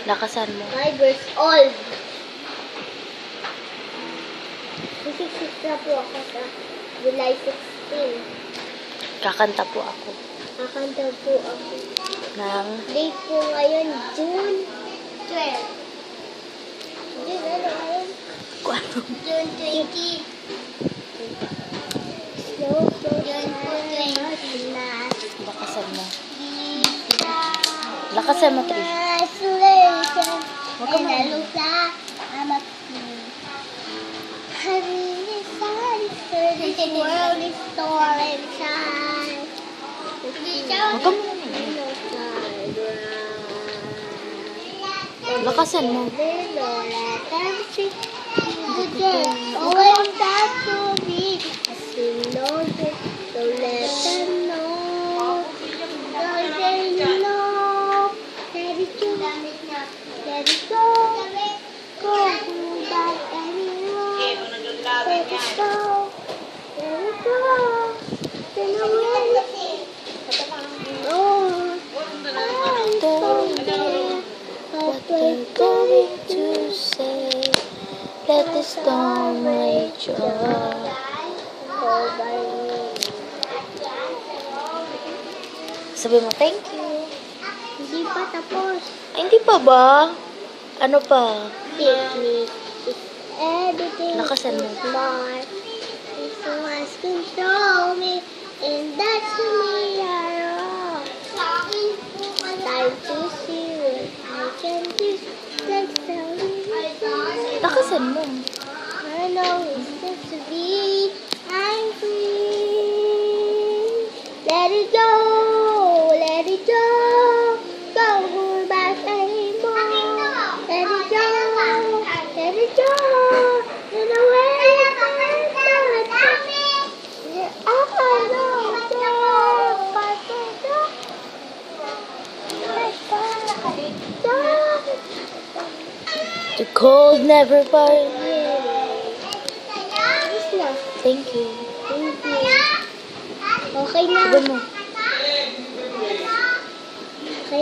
Lakasan mo. 5 years old. 66 na po ako sa July 16. Kakanta po ako. Kakanta po ako. Ng Date po ngayon, June 12. June ano ngayon? June 20. Slow, June 20. lakasan mo. Lakasan mo, Trish. Huwag ka mo. Huwag ka mo. Lakasan mo. What they're going to say. Let the storm rage on. Sabi mo, thank you. Hindi pa tapos. Ay, hindi pa ba? Ano pa? Picnic. Everything Lakasan mo. is smart. Someone's control me. And that's me all. Time to see what I can do. Let's tell me. Lakasan mo. I know it's just to be. I'm free. Let it go. Let it go. Don't hold back anymore. Let it go. Let it go. In a way. The cold never part. Thank you. Thank you. Okay na. Sabi mo.